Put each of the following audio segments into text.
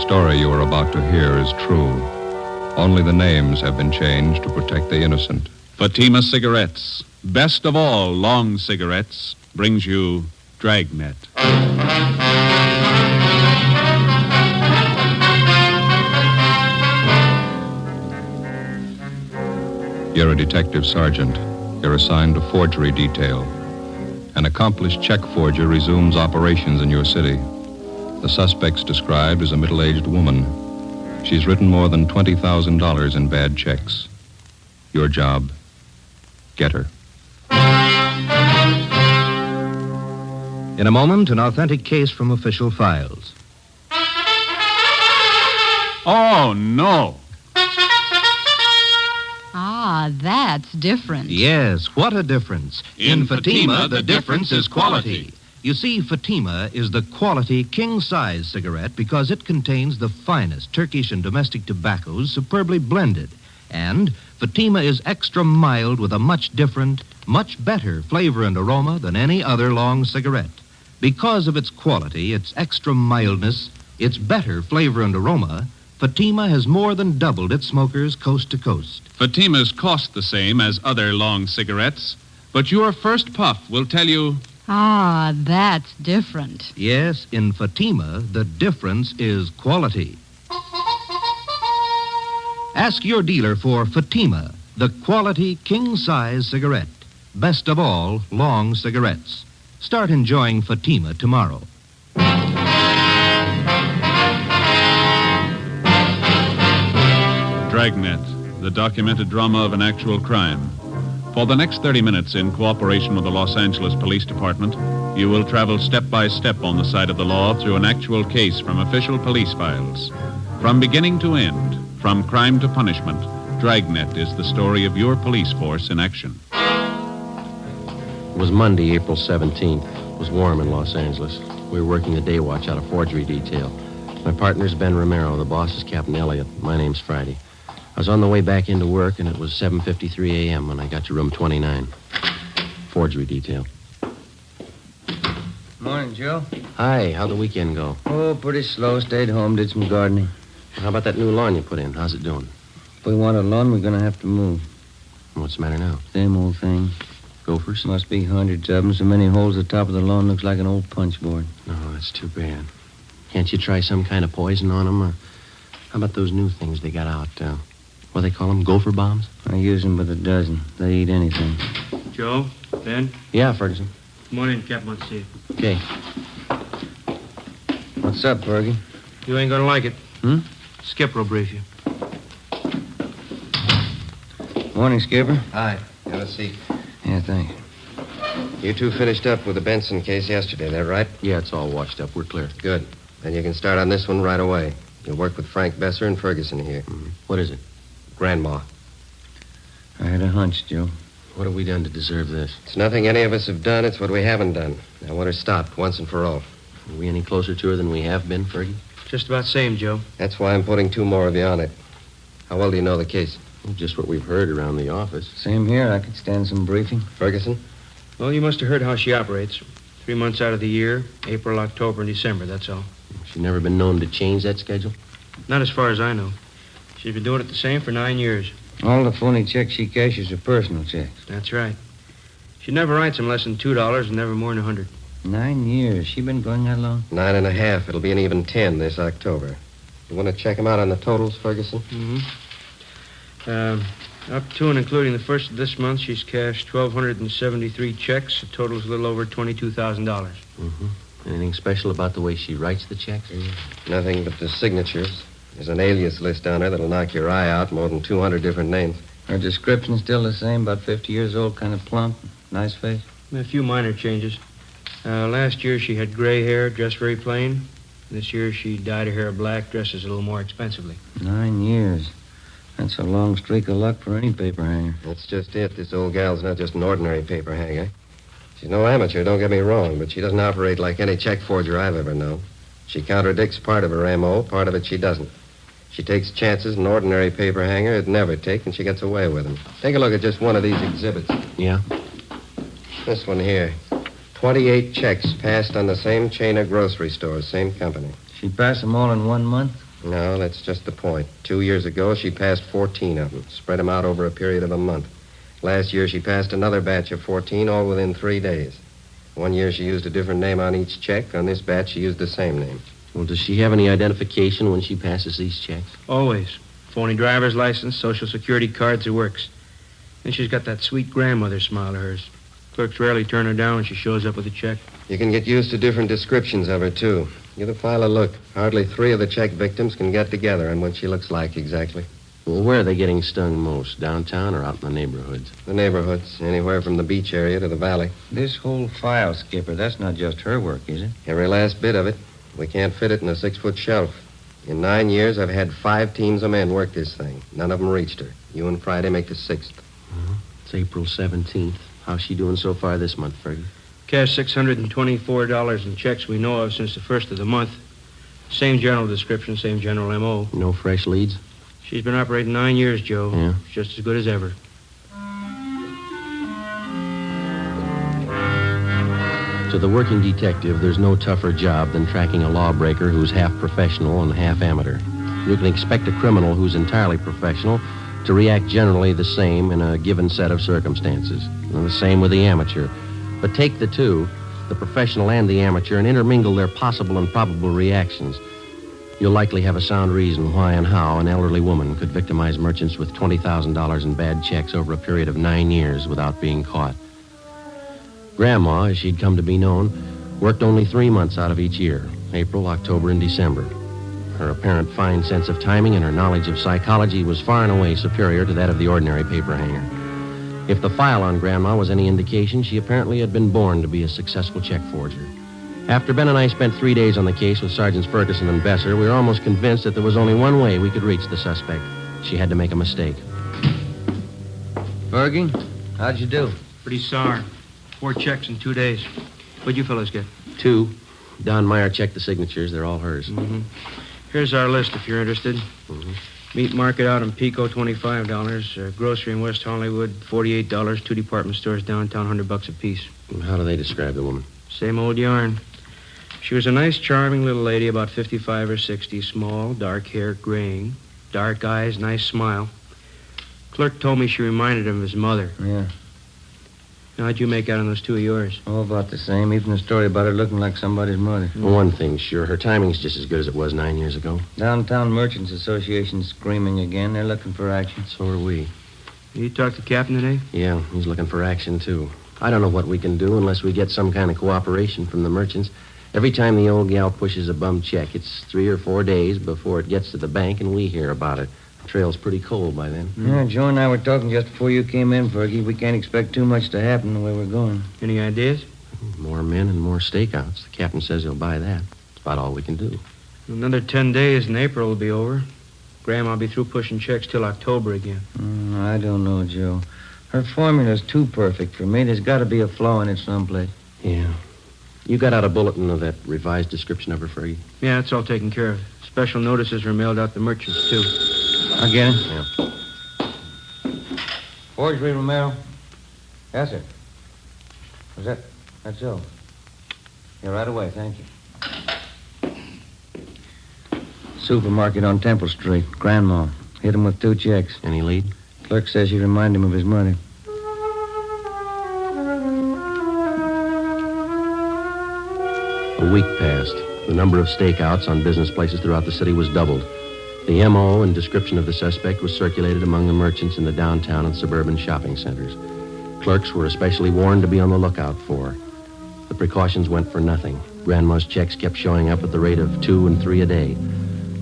story you are about to hear is true. Only the names have been changed to protect the innocent. Fatima Cigarettes, best of all long cigarettes, brings you Dragnet. You're a detective sergeant. You're assigned to forgery detail. An accomplished check forger resumes operations in your city. The suspect's described as a middle-aged woman. She's written more than $20,000 in bad checks. Your job, get her. In a moment, an authentic case from official files. Oh, no. Ah, that's different. Yes, what a difference. In Fatima, the difference is quality. You see, Fatima is the quality king-size cigarette because it contains the finest Turkish and domestic tobaccos superbly blended. And Fatima is extra mild with a much different, much better flavor and aroma than any other long cigarette. Because of its quality, its extra mildness, its better flavor and aroma, Fatima has more than doubled its smokers coast to coast. Fatimas cost the same as other long cigarettes, but your first puff will tell you... Ah, that's different. Yes, in Fatima, the difference is quality. Ask your dealer for Fatima, the quality king-size cigarette. Best of all, long cigarettes. Start enjoying Fatima tomorrow. Dragnet, the documented drama of an actual crime. For the next 30 minutes, in cooperation with the Los Angeles Police Department, you will travel step by step on the side of the law through an actual case from official police files. From beginning to end, from crime to punishment, Dragnet is the story of your police force in action. It was Monday, April 17th. It was warm in Los Angeles. We were working the day watch out of forgery detail. My partner's Ben Romero. The boss is Captain Elliott. My name's Friday. I was on the way back into work, and it was 7:53 a.m. when I got to room 29. Forgery detail. Morning, Joe. Hi, how'd the weekend go? Oh, pretty slow. Stayed home, did some gardening. How about that new lawn you put in? How's it doing? If we want a lawn, we're going to have to move. What's the matter now? Same old thing. Gophers? Must be hundreds of them. So many holes at the top of the lawn looks like an old punch board. No, that's too bad. Can't you try some kind of poison on them? Or how about those new things they got out? What do they call them? Gopher bombs? I use them by the dozen. They eat anything. Joe? Ben? Yeah, Ferguson. Come on in, Captain wants to see you. Okay. What's up, Fergie? You ain't gonna like it. Skipper will brief you. Morning, Skipper. Hi. Have a seat. Yeah, thanks. You two finished up with the Benson case yesterday, that right? Yeah, it's all washed up. We're clear. Good. Then you can start on this one right away. You'll work with Frank Besser and Ferguson here. What is it? Grandma. I had a hunch, Joe. What have we done to deserve this? It's nothing any of us have done. It's what we haven't done. I want her stopped once and for all. Are we any closer to her than we have been, Fergie? Just about same, Joe. That's why I'm putting 2 more of you on it. How well do you know the case? Well, just what we've heard around the office. Same here. I could stand some briefing. Ferguson? Well, you must have heard how she operates. 3 months out of the year, April, October, and December, that's all. She's never been known to change that schedule? Not as far as I know. She's been doing it the same for 9 years. All the phony checks she cashes are personal checks. That's right. She never writes them less than $2 and never more than 100. 9 years. She been going that long? 9.5. It'll be an even 10 this October. You want to check them out on the totals, Ferguson? Up to and including the first of this month, she's cashed 1,273 checks. The total's a little over $22,000. Anything special about the way she writes the checks? Nothing but the signatures. There's an alias list on her that'll knock your eye out, more than 200 different names. Her description's still the same, about 50 years old, kind of plump, nice face. A few minor changes. Last year she had gray hair, dressed very plain. This year she dyed her hair black, dresses a little more expensively. 9 years. That's a long streak of luck for any paper hanger. That's just it. This old gal's not just an ordinary paper hanger. She's no amateur, don't get me wrong, but she doesn't operate like any check forger I've ever known. She contradicts part of her M.O., part of it she doesn't. She takes chances an ordinary paper hanger would never take, and she gets away with them. Take a look at just one of these exhibits. Yeah? This one here. 28 checks passed on the same chain of grocery stores, same company. She passed them all in 1 month? No, that's just the point. 2 years ago, she passed 14 of them, spread them out over a period of a month. Last year, she passed another batch of 14, all within 3 days. 1 year, she used a different name on each check. On this batch, she used the same name. Well, does she have any identification when she passes these checks? Always. Phony driver's license, social security cards, it works. And she's got that sweet grandmother smile of hers. Clerks rarely turn her down when she shows up with a check. You can get used to different descriptions of her, too. Give the file a look. Hardly 3 of the check victims can get together on what she looks like exactly. Well, where are they getting stung most? Downtown or out in the neighborhoods? The neighborhoods, anywhere from the beach area to the valley. This whole file, Skipper, that's not just her work, is it? Every last bit of it. We can't fit it in a 6-foot shelf. In 9 years, I've had 5 teams of men work this thing. None of them reached her. You and Friday make the 6th. It's April 17th. How's she doing so far this month, Fergie? Cash $624 in checks we know of since the first of the month. Same general description, same general M.O. No fresh leads? She's been operating 9 years, Joe. Yeah. She's just as good as ever. To the working detective, there's no tougher job than tracking a lawbreaker who's half professional and half amateur. You can expect a criminal who's entirely professional to react generally the same in a given set of circumstances. And the same with the amateur. But take the two, the professional and the amateur, and intermingle their possible and probable reactions. You'll likely have a sound reason why and how an elderly woman could victimize merchants with $20,000 in bad checks over a period of 9 years without being caught. Grandma, as she'd come to be known, worked only 3 months out of each year, April, October, and December. Her apparent fine sense of timing and her knowledge of psychology was far and away superior to that of the ordinary paper hanger. If the file on Grandma was any indication, she apparently had been born to be a successful check forger. After Ben and I spent 3 days on the case with Sergeants Ferguson and Besser, we were almost convinced that there was only one way we could reach the suspect. She had to make a mistake. Fergie, how'd you do? Pretty sour. 4 checks in 2 days. What'd you fellas get? 2. Don Meyer checked the signatures. They're all hers. Mm-hmm. Here's our list if you're interested. Mm-hmm. Meat market out in Pico, $25. Grocery in West Hollywood, $48. 2 department stores downtown, $100 apiece. How do they describe the woman? Same old yarn. She was a nice, charming little lady, about 55 or 60, small, dark hair, graying, dark eyes, nice smile. Clerk told me she reminded him of his mother. Yeah. Now, how'd you make out on those 2 of yours? Oh, about the same. Even the story about her looking like somebody's mother. Well, one thing's sure. Her timing's just as good as it was 9 years ago. Downtown Merchants Association's screaming again. They're looking for action. So are we. You talked to the captain today? Yeah, he's looking for action, too. I don't know what we can do unless we get some kind of cooperation from the merchants. Every time the old gal pushes a bum check, it's 3 or 4 days before it gets to the bank and we hear about it. The trail's pretty cold by then. Yeah, Joe and I were talking just before you came in, Fergie. We can't expect too much to happen the way we're going. Any ideas? More men and more stakeouts. The captain says he'll buy that. That's about all we can do. Another 10 days and April will be over. Grandma'll be through pushing checks till October again. I don't know, Joe. Her formula's too perfect for me. There's got to be a flaw in it someplace. Yeah. You got out a bulletin of that revised description of her, Fergie? Yeah, it's all taken care of. Special notices were mailed out to merchants, too. I'll get it. Yeah. Forgery, Romero? Yes, sir. Was that's so? Yeah, right away, thank you. Supermarket on Temple Street. Grandma. Hit him with 2 checks. Any lead? Clerk says she reminded him of his mother. A week passed. The number of stakeouts on business places throughout the city was doubled. The M.O. and description of the suspect was circulated among the merchants in the downtown and suburban shopping centers. Clerks were especially warned to be on the lookout for. The precautions went for nothing. Grandma's checks kept showing up at the rate of 2 and 3 a day.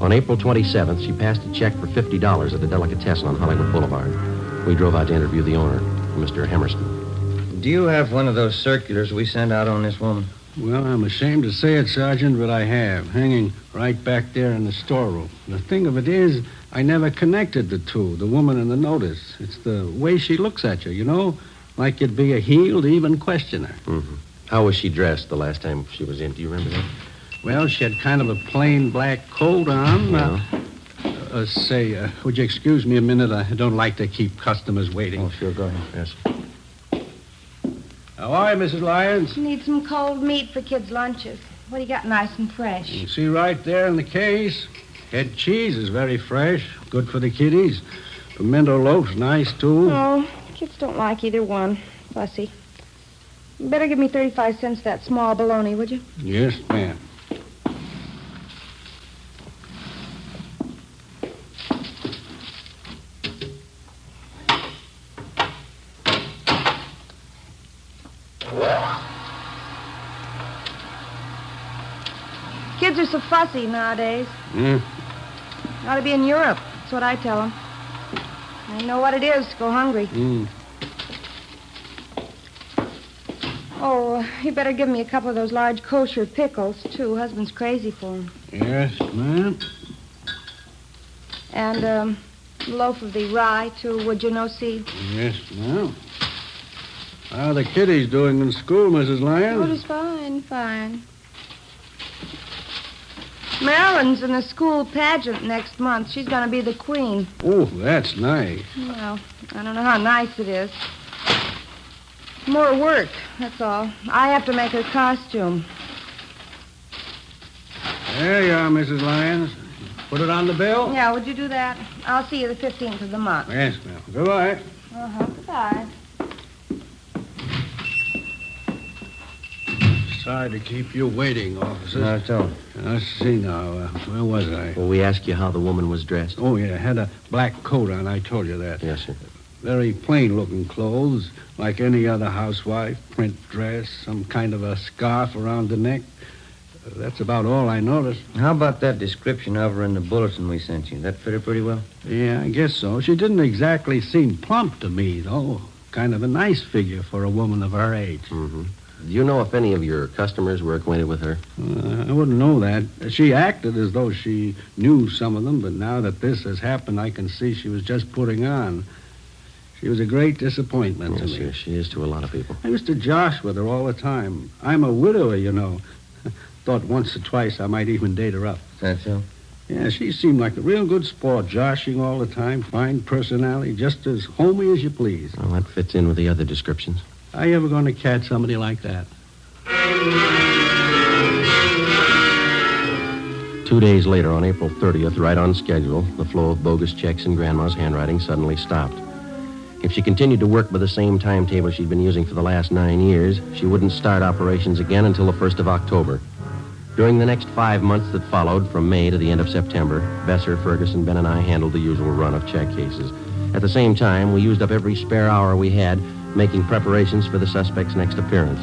On April 27th, she passed a check for $50 at a delicatessen on Hollywood Boulevard. We drove out to interview the owner, Mr. Hammerston. Do you have one of those circulars we sent out on this woman? Well, I'm ashamed to say it, Sergeant, but I have, hanging right back there in the storeroom. The thing of it is, I never connected the two, the woman and the notice. It's the way she looks at you, you know, like you'd be a heel to even question her. Mm-hmm. How was she dressed the last time she was in? Do you remember that? Well, she had kind of a plain black coat on. Yeah. Would you excuse me a minute? I don't like to keep customers waiting. Oh, sure, go ahead. Yes. How are you, Mrs. Lyons? Need some cold meat for kids' lunches. What do you got nice and fresh? You see right there in the case. Head cheese is very fresh. Good for the kiddies. Pimento loaf's nice, too. Oh, kids don't like either one. Fussy. You better give me 35 cents for that small bologna, would you? Yes, ma'am. Kids are so fussy nowadays. Ought to be in Europe. That's what I tell them. I know what it is to go hungry. Oh, you better give me a couple of those large kosher pickles, too. Husband's crazy for them. Yes, ma'am. And a loaf of the rye, too, would you, no seed? Yes, ma'am. How are the kiddies doing in school, Mrs. Lyons? Oh, just fine, fine. Marilyn's in the school pageant next month. She's going to be the queen. Oh, that's nice. Well, I don't know how nice it is. More work, that's all. I have to make her costume. There you are, Mrs. Lyons. Put it on the bill? Yeah, would you do that? I'll see you the 15th of the month. Yes, ma'am. Goodbye. Goodbye. Sorry to keep you waiting, officer. Not at all. Let's see now. Where was I? Well, we asked you how the woman was dressed. Oh, yeah. Had a black coat on. I told you that. Yes, sir. Very plain-looking clothes, like any other housewife. Print dress, some kind of a scarf around the neck. That's about all I noticed. How about that description of her in the bulletin we sent you? That fit her pretty well? Yeah, I guess so. She didn't exactly seem plump to me, though. Kind of a nice figure for a woman of her age. Mm-hmm. Do you know if any of your customers were acquainted with her? I wouldn't know that. She acted as though she knew some of them, but now that this has happened, I can see she was just putting on. She was a great disappointment to me. Yes, she is to a lot of people. I used to josh with her all the time. I'm a widower, you know. Thought once or twice I might even date her up. That so? Yeah, she seemed like a real good sport, joshing all the time, fine personality, just as homey as you please. Well, that fits in with the other descriptions. Are you ever going to catch somebody like that? 2 days later, on April 30th, right on schedule, the flow of bogus checks in Grandma's handwriting suddenly stopped. If she continued to work by the same timetable she'd been using for the last 9 years, she wouldn't start operations again until the 1st of October. During the next 5 months that followed, from May to the end of September, Besser, Ferguson, Ben, and I handled the usual run of check cases. At the same time, we used up every spare hour we had making preparations for the suspect's next appearance.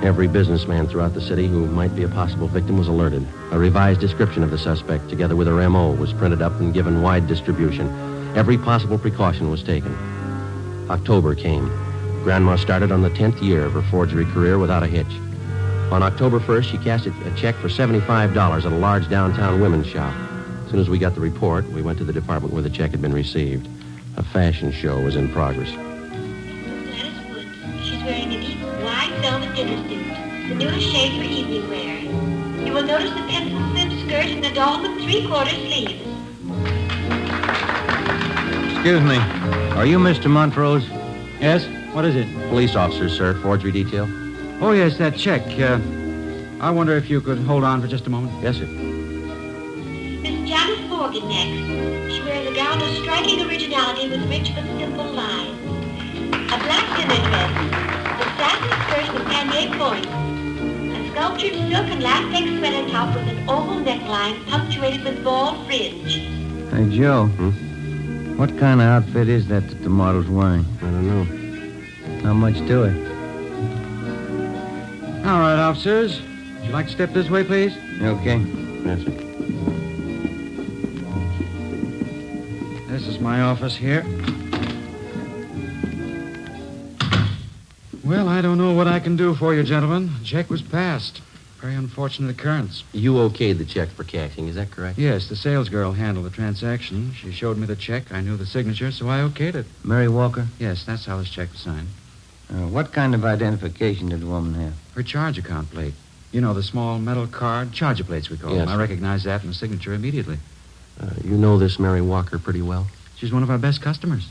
Every businessman throughout the city who might be a possible victim was alerted. A revised description of the suspect, together with her M.O., was printed up and given wide distribution. Every possible precaution was taken. October came. Grandma started on the 10th year of her forgery career without a hitch. On October 1st, she cashed a check for $75 at a large downtown women's shop. As soon as we got the report, we went to the department where the check had been received. A fashion show was in progress. She's wearing a deep white velvet dinner suit, the newest shade for evening wear. You will notice the pencil slip skirt and the dolman three-quarter sleeves. Excuse me. Are you Mr. Montrose? Yes? What is it? Police officers, sir. Forgery detail. Oh, yes, that check. I wonder if you could hold on for just a moment. Yes, sir. Miss Janice Morgan next. She wears a gown of striking originality with rich but simple lines. A black dinner dress, a satin skirt with pannier points, a sculptured silk and latex sweater top with an oval neckline punctuated with ball fringe. Hey, Joe. What kind of outfit is that the model's wearing? I don't know. How much to it? All right, officers. Would you like to step this way, please? Okay. Yes, sir. This is my office here. Well, I don't know what I can do for you, gentlemen. The check was passed. Very unfortunate occurrence. You okayed the check for cashing, is that correct? Yes, the sales girl handled the transaction. She showed me the check. I knew the signature, so I okayed it. Mary Walker? Yes, that's how this check was signed. What kind of identification did the woman have? Her charge account plate. You know, the small metal card, charger plates we call them. Yes. I recognized that in the signature immediately. You know this Mary Walker pretty well? She's one of our best customers.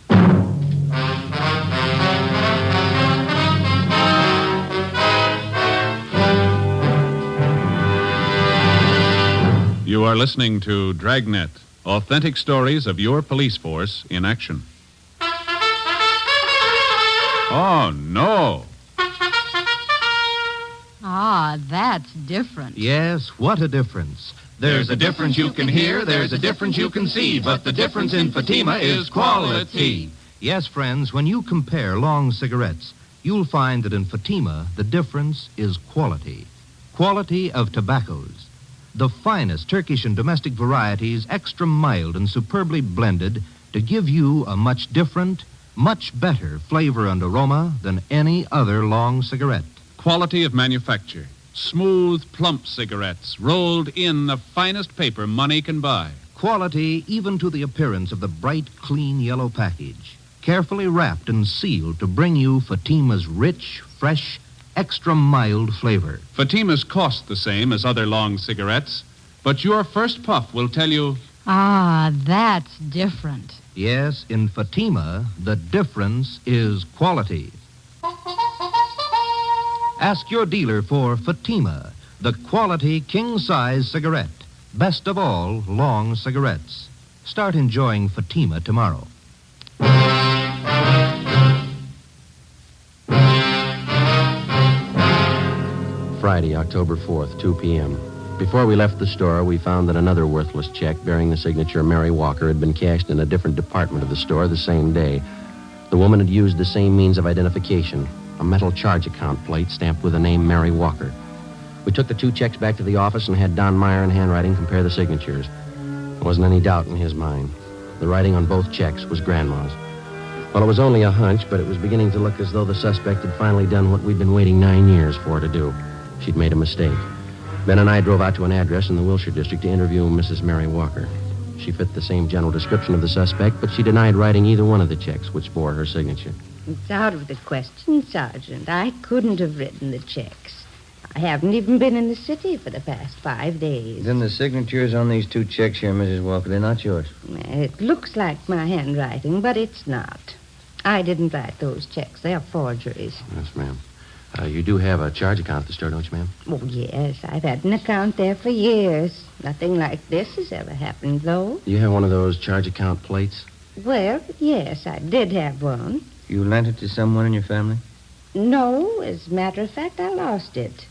You are listening to Dragnet, authentic stories of your police force in action. Oh, no. Ah, that's different. Yes, what a difference. There's a difference you can hear, there's a difference you can see, but the difference in Fatima is quality. Yes, friends, when you compare long cigarettes, you'll find that in Fatima, the difference is quality. Quality of tobaccos. The finest Turkish and domestic varieties, extra mild and superbly blended to give you a much different, much better flavor and aroma than any other long cigarette. Quality of manufacture. Smooth, plump cigarettes rolled in the finest paper money can buy. Quality even to the appearance of the bright, clean yellow package. Carefully wrapped and sealed to bring you Fatima's rich, fresh, extra mild flavor. Fatimas cost the same as other long cigarettes, but your first puff will tell you, Ah, that's different. Yes, in Fatima, the difference is quality. Ask your dealer for Fatima, the quality king-size cigarette. Best of all, long cigarettes. Start enjoying Fatima tomorrow. Friday, October 4th, 2 p.m. Before we left the store, we found that another worthless check bearing the signature Mary Walker had been cashed in a different department of the store the same day. The woman had used the same means of identification, a metal charge account plate stamped with the name Mary Walker. We took the two checks back to the office and had Don Meyer in handwriting compare the signatures. There wasn't any doubt in his mind. The writing on both checks was Grandma's. Well, it was only a hunch, but it was beginning to look as though the suspect had finally done what we'd been waiting 9 years for her to do. She'd made a mistake. Ben and I drove out to an address in the Wilshire district to interview Mrs. Mary Walker. She fit the same general description of the suspect, but she denied writing either one of the checks which bore her signature. It's out of the question, Sergeant. I couldn't have written the checks. I haven't even been in the city for the past 5 days. Then the signatures on these two checks here, Mrs. Walker, they're not yours. It looks like my handwriting, but it's not. I didn't write those checks. They're forgeries. Yes, ma'am. You do have a charge account at the store, don't you, ma'am? Oh, yes. I've had an account there for years. Nothing like this has ever happened, though. Do you have one of those charge account plates? Well, yes, I did have one. You lent it to someone in your family? No, as a matter of fact, I lost it.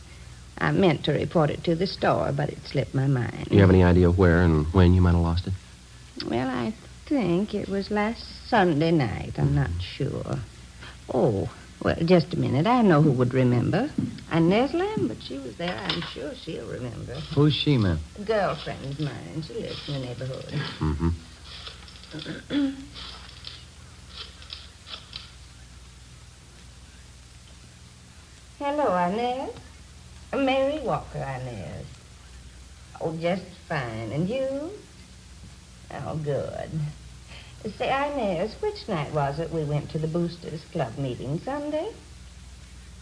I meant to report it to the store, but it slipped my mind. Do you have any idea where and when you might have lost it? Well, I think it was last Sunday night. I'm not sure. Oh, well, just a minute. I know who would remember. Inez Lambert, she was there. I'm sure she'll remember. Who's she, ma'am? A girlfriend of mine. She lives in the neighborhood. Mm-hmm. Hello, Inez. Mary Walker, Inez. Oh, just fine. And you? Oh, good. Say, Inez, which night was it we went to the Boosters Club meeting? Sunday?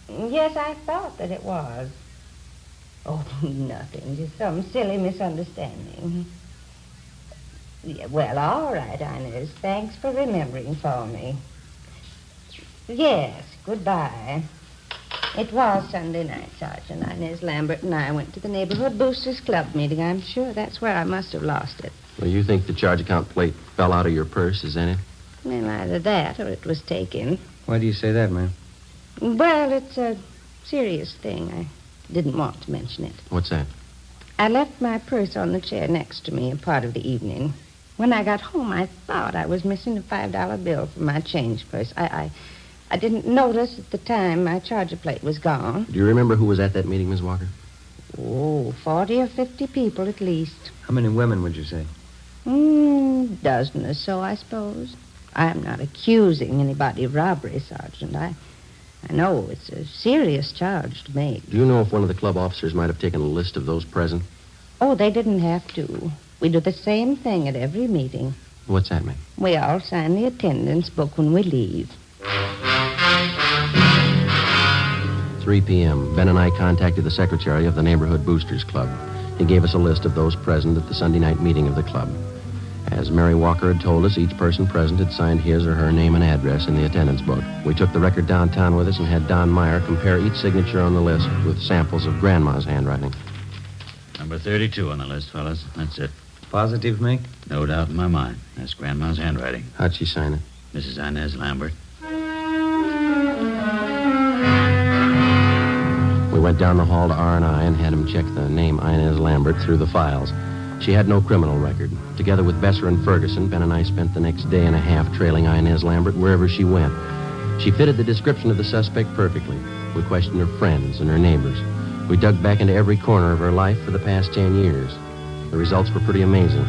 Yes, I thought that it was. Oh, nothing. Just some silly misunderstanding. Yeah, well, all right, Inez. Thanks for remembering for me. Yes, goodbye. It was Sunday night, Sergeant. Inez Lambert and I went to the neighborhood Boosters Club meeting. I'm sure that's where I must have lost it. Well, you think the charge account plate fell out of your purse, is that it? Well, either that or it was taken. Why do you say that, ma'am? Well, it's a serious thing. I didn't want to mention it. What's that? I left my purse on the chair next to me a part of the evening. When I got home, I thought I was missing a $5 bill from my change purse. I didn't notice at the time my charger plate was gone. Do you remember who was at that meeting, Miss Walker? Oh, 40 or 50 people at least. How many women would you say? Dozen or so, I suppose. I'm not accusing anybody of robbery, Sergeant. I know it's a serious charge to make. Do you know if one of the club officers might have taken a list of those present? Oh, they didn't have to. We do the same thing at every meeting. What's that, ma'am? We all sign the attendance book when we leave. 3 p.m. Ben and I contacted the secretary of the Neighborhood Boosters Club. He gave us a list of those present at the Sunday night meeting of the club. As Mary Walker had told us, each person present had signed his or her name and address in the attendance book. We took the record downtown with us and had Don Meyer compare each signature on the list with samples of Grandma's handwriting. Number 32 on the list, fellas. That's it. Positive, Mick? No doubt in my mind. That's Grandma's handwriting. How'd she sign it? Mrs. Inez Lambert. We went down the hall to R&I and had him check the name Inez Lambert through the files. She had no criminal record. Together with Besser and Ferguson, Ben and I spent the next day and a half trailing Inez Lambert wherever she went. She fitted the description of the suspect perfectly. We questioned her friends and her neighbors. We dug back into every corner of her life for the past 10 years. The results were pretty amazing.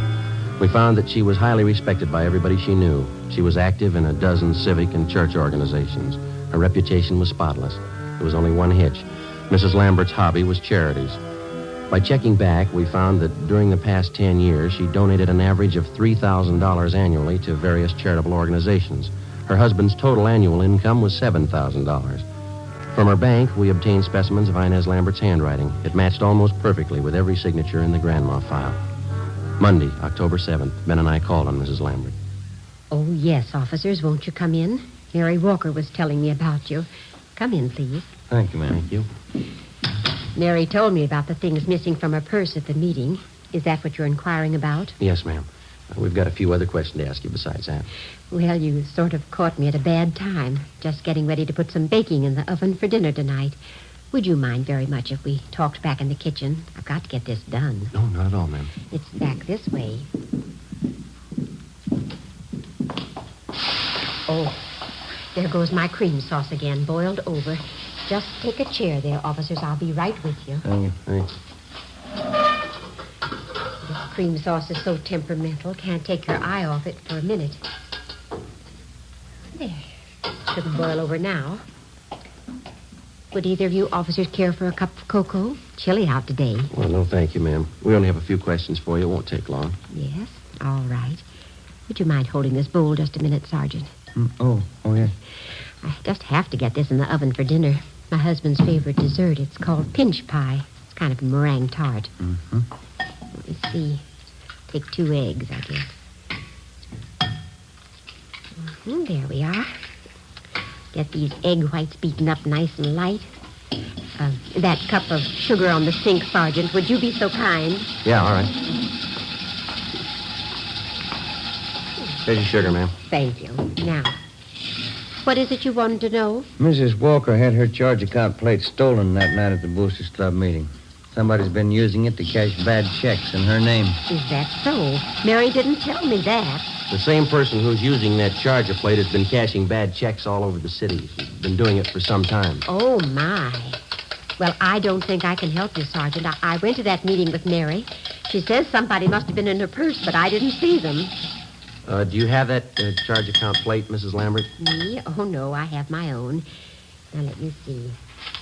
We found that she was highly respected by everybody she knew. She was active in a dozen civic and church organizations. Her reputation was spotless. There was only one hitch. Mrs. Lambert's hobby was charities. By checking back, we found that during the past 10 years, she donated an average of $3,000 annually to various charitable organizations. Her husband's total annual income was $7,000. From her bank, we obtained specimens of Inez Lambert's handwriting. It matched almost perfectly with every signature in the grandma file. Monday, October 7th, Ben and I called on Mrs. Lambert. Oh, yes, officers. Won't you come in? Mary Walker was telling me about you. Come in, please. Thank you, ma'am. Thank you. Mary told me about the things missing from her purse at the meeting. Is that what you're inquiring about? Yes, ma'am. We've got a few other questions to ask you besides that. Well, you sort of caught me at a bad time. Just getting ready to put some baking in the oven for dinner tonight. Would you mind very much if we talked back in the kitchen? I've got to get this done. No, not at all, ma'am. It's back this way. Oh, there goes my cream sauce again, boiled over. Just take a chair there, officers. I'll be right with you. Thank you. Thanks. This cream sauce is so temperamental. Can't take your eye off it for a minute. There. Shouldn't boil over now. Would either of you officers care for a cup of cocoa? Chilly out today. Well, no, thank you, ma'am. We only have a few questions for you. It won't take long. Yes? All right. Would you mind holding this bowl just a minute, Sergeant? Oh, yes. I just have to get this in the oven for dinner. My husband's favorite dessert. It's called pinch pie. It's kind of a meringue tart. Mm-hmm. Let me see. Take 2 eggs, I guess. There we are. Get these egg whites beaten up nice and light. That cup of sugar on the sink, Sergeant. Would you be so kind? Yeah, all right. Here's your sugar, ma'am. Thank you. Now, what is it you wanted to know? Mrs. Walker had her charge account plate stolen that night at the Boosters Club meeting. Somebody's been using it to cash bad checks in her name. Is that so? Mary didn't tell me that. The same person who's using that charger plate has been cashing bad checks all over the city. She's been doing it for some time. Oh, my. Well, I don't think I can help you, Sergeant. I went to that meeting with Mary. She says somebody must have been in her purse, but I didn't see them. Do you have that charge account plate, Mrs. Lambert? Me? Oh, no, I have my own. Now, let me see.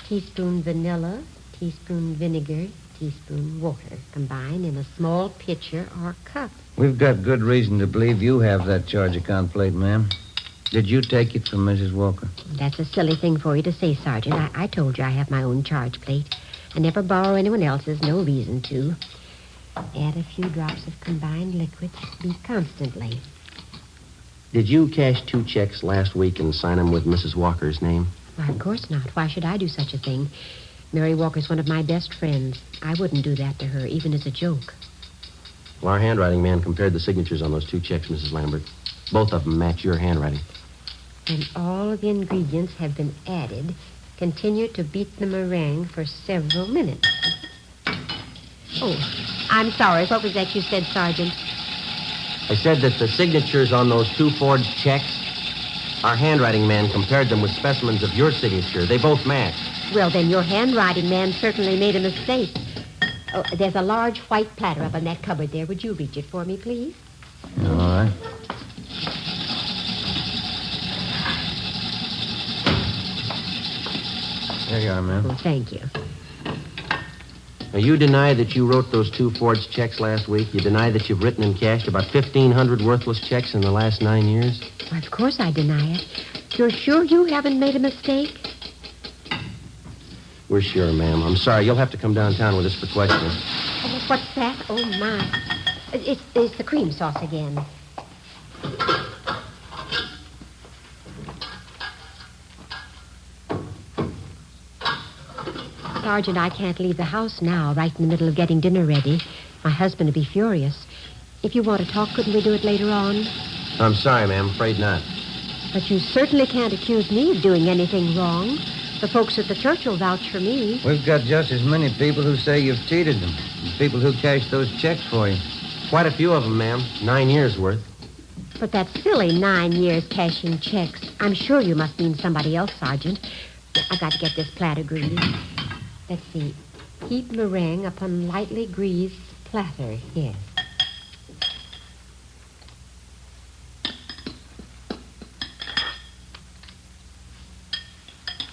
Teaspoon vanilla, teaspoon vinegar, teaspoon water, combined in a small pitcher or cup. We've got good reason to believe you have that charge account plate, ma'am. Did you take it from Mrs. Walker? That's a silly thing for you to say, Sergeant. I told you I have my own charge plate. I never borrow anyone else's, no reason to. Add a few drops of combined liquid. Beat constantly. Did you cash 2 checks last week and sign them with Mrs. Walker's name? Why, of course not. Why should I do such a thing? Mary Walker's one of my best friends. I wouldn't do that to her, even as a joke. Well, our handwriting man compared the signatures on those 2 checks, Mrs. Lambert. Both of them match your handwriting. When all of the ingredients have been added, continue to beat the meringue for several minutes. Oh, I'm sorry. What was that you said, Sergeant? I said that the signatures on those 2 forged checks, our handwriting man compared them with specimens of your signature. They both match. Well, then your handwriting man certainly made a mistake. Oh, there's a large white platter up in that cupboard there. Would you reach it for me, please? All right. There you are, ma'am. Oh, thank you. Now, you deny that you wrote those 2 forged checks last week. You deny that you've written and cashed about 1,500 worthless checks in the last 9 years. Why, of course I deny it. You're sure you haven't made a mistake? We're sure, ma'am. I'm sorry. You'll have to come downtown with us for questioning. Oh, what's that? Oh, my. It's the cream sauce again. Sergeant, I can't leave the house now, right in the middle of getting dinner ready. My husband would be furious. If you want to talk, couldn't we do it later on? I'm sorry, ma'am. Afraid not. But you certainly can't accuse me of doing anything wrong. The folks at the church will vouch for me. We've got just as many people who say you've cheated them. The people who cashed those checks for you. Quite a few of them, ma'am. 9 years' worth. But that's silly, 9 years cashing checks. I'm sure you must mean somebody else, Sergeant. I've got to get this platter greased. Let's see. Heat meringue upon lightly greased platter. Yes.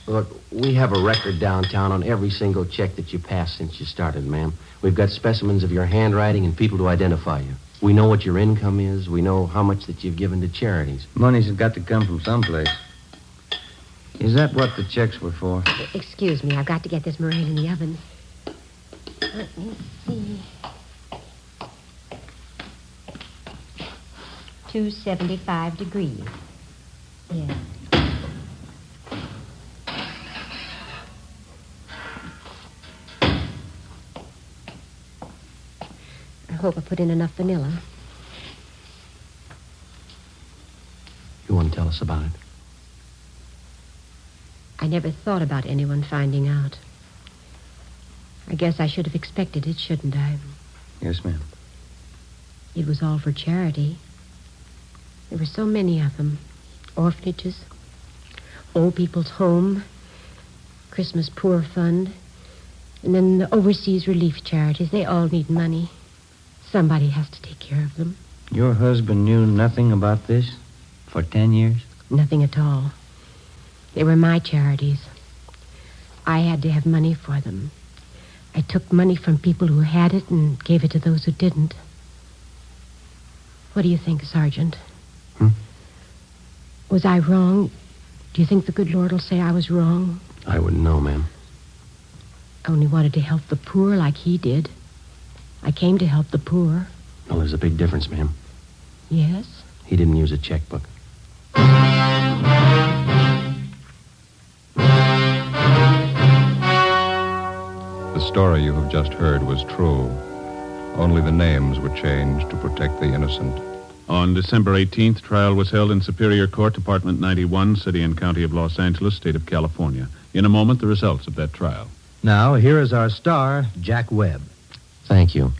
Look, we have a record downtown on every single check that you passed since you started, ma'am. We've got specimens of your handwriting and people to identify you. We know what your income is. We know how much that you've given to charities. Money's got to come from someplace. Is that what the checks were for? Excuse me, I've got to get this meringue in the oven. Let me see. 275 degrees. Yeah. I hope I put in enough vanilla. You want to tell us about it? I never thought about anyone finding out. I guess I should have expected it, shouldn't I? Yes, ma'am. It was all for charity. There were so many of them. Orphanages, old people's home, Christmas Poor Fund, and then the overseas relief charities. They all need money. Somebody has to take care of them. Your husband knew nothing about this for 10 years? Nothing at all. They were my charities. I had to have money for them. I took money from people who had it and gave it to those who didn't. What do you think, Sergeant? Was I wrong? Do you think the good Lord will say I was wrong? I wouldn't know, ma'am. I only wanted to help the poor like he did. I came to help the poor. Well, there's a big difference, ma'am. Yes? He didn't use a checkbook. The story you have just heard was true. Only the names were changed to protect the innocent. On December 18th, trial was held in Superior Court, Department 91, City and County of Los Angeles, State of California. In a moment, the results of that trial. Now, here is our star, Jack Webb. Thank you.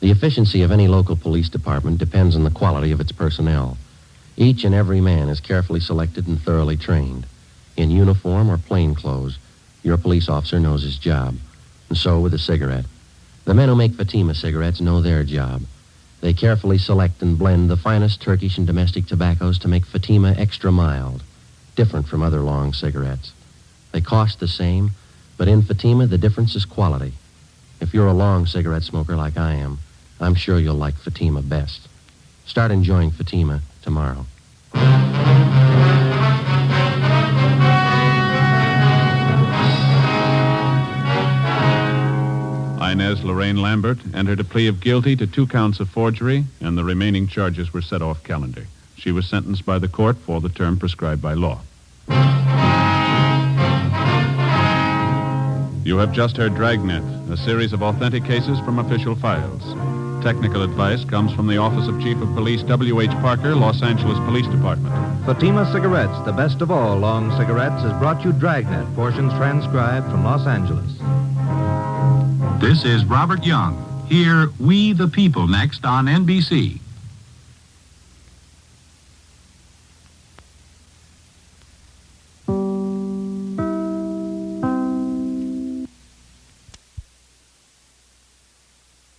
The efficiency of any local police department depends on the quality of its personnel. Each and every man is carefully selected and thoroughly trained. In uniform or plain clothes, your police officer knows his job. And so with a cigarette. The men who make Fatima cigarettes know their job. They carefully select and blend the finest Turkish and domestic tobaccos to make Fatima extra mild, different from other long cigarettes. They cost the same, but in Fatima, the difference is quality. If you're a long cigarette smoker like I am, I'm sure you'll like Fatima best. Start enjoying Fatima tomorrow. Inez Lorraine Lambert entered a plea of guilty to 2 counts of forgery, and the remaining charges were set off calendar. She was sentenced by the court for the term prescribed by law. You have just heard Dragnet, a series of authentic cases from official files. Technical advice comes from the Office of Chief of Police W.H. Parker, Los Angeles Police Department. Fatima Cigarettes, the best of all long cigarettes, has brought you Dragnet, portions transcribed from Los Angeles. This is Robert Young. Hear We the People next on NBC.